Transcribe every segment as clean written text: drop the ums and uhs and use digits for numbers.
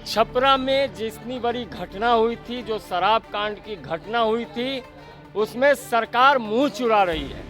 छपरा में जितनी बड़ी घटना हुई थी, जो शराब कांड की घटना हुई थी, उसमें सरकार मुंह चुरा रही है,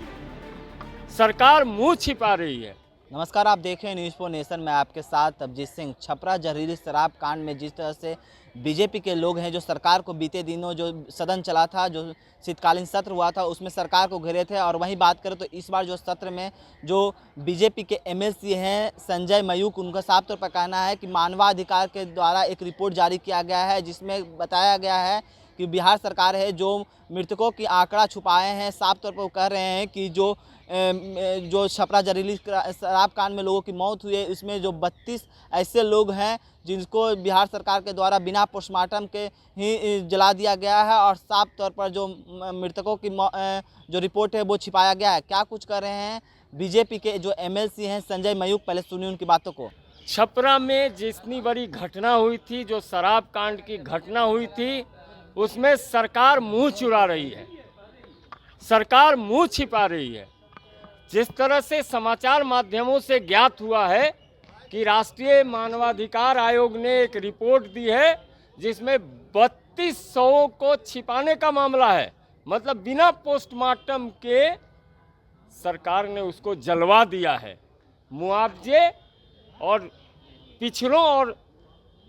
सरकार मुंह छिपा रही है। नमस्कार, आप देख रहे हैं न्यूज़ 4 नेशन में आपके साथ अभिजीत सिंह। छपरा जहरीली शराब कांड में जिस तरह से बीजेपी के लोग हैं जो सरकार को बीते दिनों जो सदन चला था, जो शीतकालीन सत्र हुआ था, उसमें सरकार को घेरे थे। और वहीं बात करें तो इस बार जो सत्र में जो बीजेपी के एमएलसी हैं संजय मयूख, उनका साफ तौर पर कहना है कि मानवाधिकार के द्वारा एक रिपोर्ट जारी किया गया है, जिसमें बताया गया है कि बिहार सरकार है जो मृतकों की आंकड़ा छुपाए हैं। साफ तौर पर वो कह रहे हैं कि जो छपरा जहरीली शराब कांड में लोगों की मौत हुई है, इसमें जो 32 ऐसे लोग हैं जिनको बिहार सरकार के द्वारा बिना पोस्टमार्टम के ही जला दिया गया है। और साफ तौर पर जो मृतकों की जो रिपोर्ट है वो छिपाया गया है। क्या कुछ कर रहे हैं बीजेपी के जो एमएलसी हैं संजय मयूख, पहले सुनिए उनकी बातों को। छपरा में जितनी बड़ी घटना हुई थी, जो शराब कांड की घटना हुई थी, उसमें सरकार मुंह चुरा रही है, सरकार मुंह छिपा रही है। जिस तरह से समाचार माध्यमों से ज्ञात हुआ है कि राष्ट्रीय मानवाधिकार आयोग ने एक रिपोर्ट दी है जिसमें 3200 को छिपाने का मामला है, मतलब बिना पोस्टमार्टम के सरकार ने उसको जलवा दिया है। मुआवजे और पिछड़ों और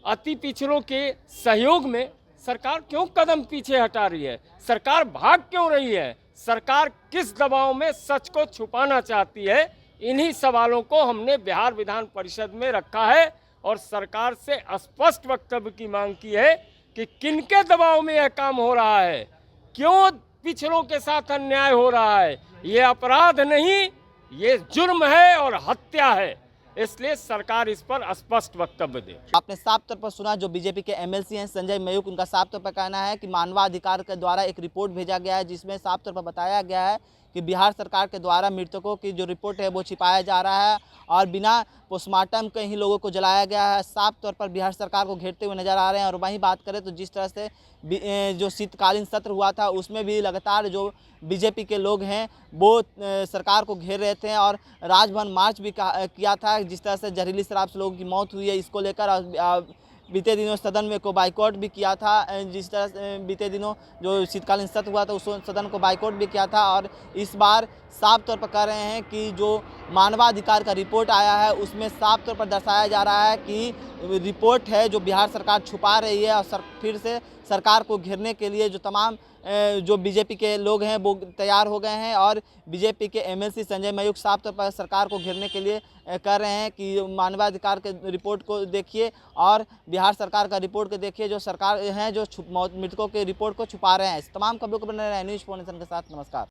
अति पिछड़ों के सहयोग में सरकार क्यों कदम पीछे हटा रही है? सरकार भाग क्यों रही है? सरकार किस दबाव में सच को छुपाना चाहती है? इन्हीं सवालों को हमने बिहार विधान परिषद में रखा है और सरकार से स्पष्ट वक्तव्य की मांग की है कि किनके दबाव में यह काम हो रहा है, क्यों पिछड़ों के साथ अन्याय हो रहा है। ये अपराध नहीं, ये जुर्म है और हत्या है, इसलिए सरकार इस पर स्पष्ट वक्तव्य दे। आपने साफ तौर पर सुना, जो बीजेपी के एमएलसी हैं संजय मयूख, उनका साफ तौर पर कहना है कि मानवाधिकार के द्वारा एक रिपोर्ट भेजा गया है, जिसमें साफ तौर पर बताया गया है कि बिहार सरकार के द्वारा मृतकों की जो रिपोर्ट है वो छिपाया जा रहा है और बिना पोस्टमार्टम के ही लोगों को जलाया गया है। साफ तौर पर बिहार सरकार को घेरते हुए नजर आ रहे हैं। और वहीं बात करें तो जिस तरह से जो शीतकालीन सत्र हुआ था, उसमें भी लगातार जो बीजेपी के लोग हैं वो सरकार को घेर रहे थे और राजभवन मार्च भी किया था। जिस तरह से जहरीली शराब से लोगों की मौत हुई है, इसको लेकर बीते दिनों सदन में को बाइकआउट भी किया था। जिस तरह से बीते दिनों जो शीतकालीन सत्र हुआ था, उस सदन को बाइकआउट भी किया था। और इस बार साफ तौर पर कह रहे हैं कि जो मानवाधिकार का रिपोर्ट आया है, उसमें साफ तौर पर दर्शाया जा रहा है कि रिपोर्ट है जो बिहार सरकार छुपा रही है। और फिर से सरकार को घेरने के लिए जो तमाम जो बीजेपी के लोग हैं वो तैयार हो गए हैं। और बीजेपी के एमएलसी संजय मयूख साफ तौर पर सरकार को घेरने के लिए कर रहे हैं कि मानवाधिकार के रिपोर्ट को देखिए और बिहार सरकार का रिपोर्ट को देखिए, जो सरकार हैं जो मृतकों के रिपोर्ट को छुपा रहे हैं। इस तमाम खबरों को बने रहे न्यूज़ 4 नेशन के साथ। नमस्कार।